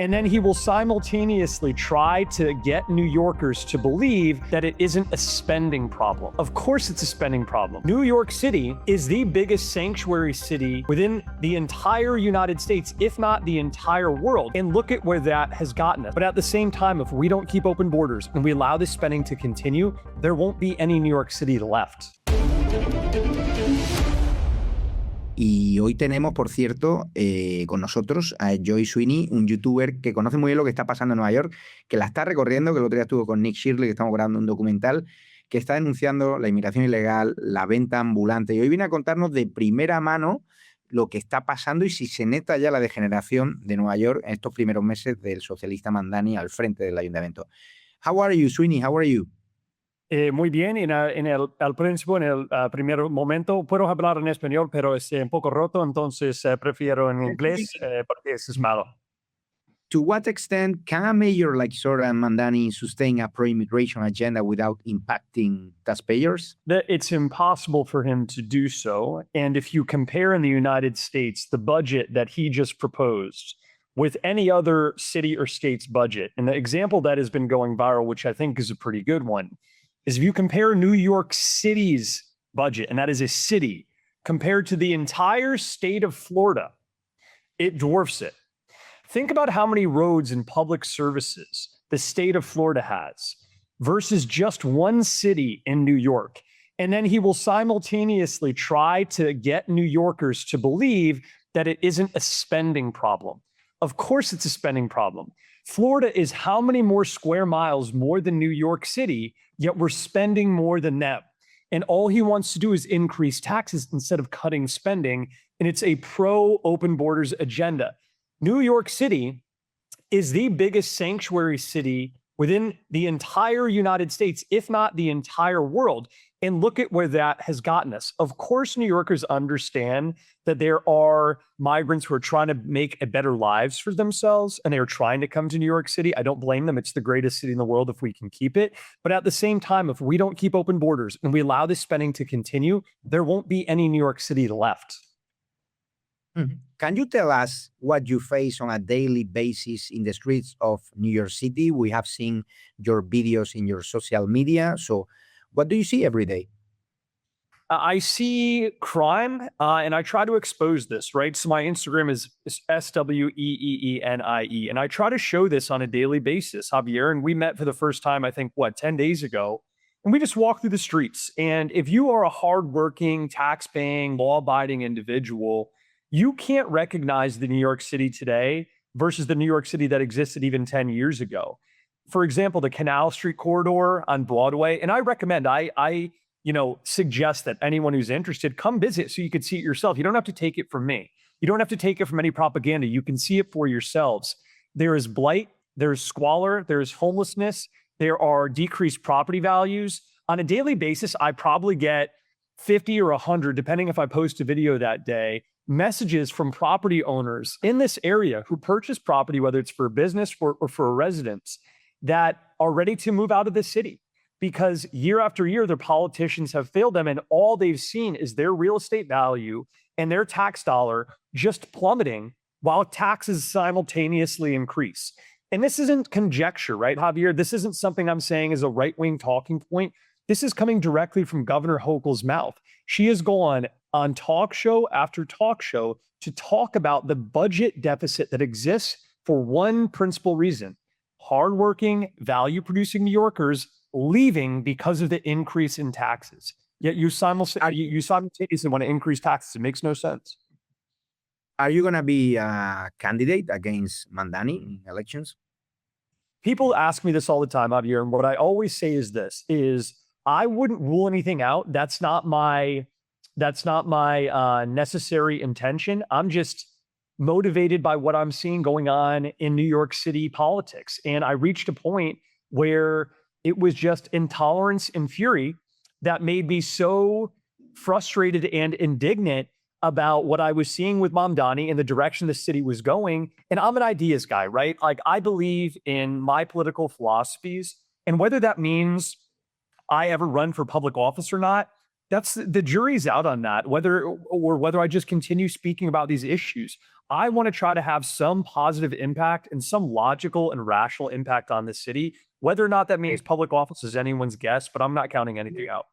And then he will simultaneously try to get New Yorkers to believe that it isn't a spending problem. Of course it's a spending problem. New York City is the biggest sanctuary city within the entire United States, if not the entire world. And look at where that has gotten us. But at the same time, if we don't keep open borders and we allow this spending to continue, there won't be any New York City left. Y hoy tenemos, por cierto, con nosotros a JOE SWEENY, un youtuber que conoce muy bien lo que está pasando en Nueva York, que la está recorriendo, que el otro día estuvo con Nick Shirley, que estamos grabando un documental, que está denunciando la inmigración ilegal, la venta ambulante. Y hoy viene a contarnos de primera mano lo que está pasando y si se nota ya la degeneración de Nueva York en estos primeros meses del socialista MAMDANI al frente del ayuntamiento. How are you, SWEENY? How are you? Muy bien, al principio, en el primer momento, puedo hablar en español, pero es un poco roto, entonces prefiero en inglés porque eso es malo. To what extent can a mayor like Zoran Mandani sustain a pro-immigration agenda without impacting taxpayers? It's impossible for him to do so. And if you compare in the United States the budget that he just proposed with any other city or state's budget, and the example that has been going viral, which I think is a pretty good one, is if you compare New York City's budget, and that is a city, compared to the entire state of Florida, it dwarfs it. Think about how many roads and public services the state of Florida has versus just one city in New York. And then he will simultaneously try to get New Yorkers to believe that it isn't a spending problem. Of course it's a spending problem. Florida is how many more square miles more than New York City, yet we're spending more than them. And all he wants to do is increase taxes instead of cutting spending. And it's a pro-open borders agenda. New York City is the biggest sanctuary city within the entire United States, if not the entire world. And look at where that has gotten us. Of course, New Yorkers understand that there are migrants who are trying to make a better lives for themselves, and they're trying to come to New York City. I don't blame them. It's the greatest city in the world if we can keep it. But at the same time, if we don't keep open borders and we allow this spending to continue, there won't be any New York City left. Mm-hmm. Can you tell us what you face on a daily basis in the streets of New York City? We have seen your videos in your social media. So what do you see every day? I see crime, and I try to expose this, right? So my Instagram is SWEEENIE, and I try to show this on a daily basis, Javier. And we met for the first time, I think, 10 days ago? And we just walk through the streets. And if you are a hardworking, tax-paying, law-abiding individual, you can't recognize the New York City today versus the New York City that existed even 10 years ago. For example, the Canal Street corridor on Broadway, and I recommend, I suggest that anyone who's interested, come visit so you can see it yourself. You don't have to take it from me. You don't have to take it from any propaganda. You can see it for yourselves. There is blight, there's squalor, there's homelessness, there are decreased property values. On a daily basis, I probably get 50 or 100, depending if I post a video that day, messages from property owners in this area who purchase property, whether it's for a business or for a residence, that are ready to move out of the city because year after year, their politicians have failed them. And all they've seen is their real estate value and their tax dollar just plummeting while taxes simultaneously increase. And this isn't conjecture, right, Javier? This isn't something I'm saying as a right-wing talking point. This is coming directly from Governor Hochul's mouth. She has gone on talk show after talk show to talk about the budget deficit that exists for one principal reason: hardworking, value-producing New Yorkers leaving because of the increase in taxes. Yet you simultaneously want to increase taxes. It makes no sense. Are you going to be a candidate against Mandani in elections? People ask me this all the time, Javier, and what I always say is this: I wouldn't rule anything out. That's not my necessary intention. I'm just motivated by what I'm seeing going on in New York City politics. And I reached a point where it was just intolerance and fury that made me so frustrated and indignant about what I was seeing with Mamdani and the direction the city was going. And I'm an ideas guy, right? Like, I believe in my political philosophies, and whether that means I ever run for public office or not, That's the jury's out on that, whether I just continue speaking about these issues. I want to try to have some positive impact and some logical and rational impact on the city. Whether or not that means public office is anyone's guess, but I'm not counting anything out.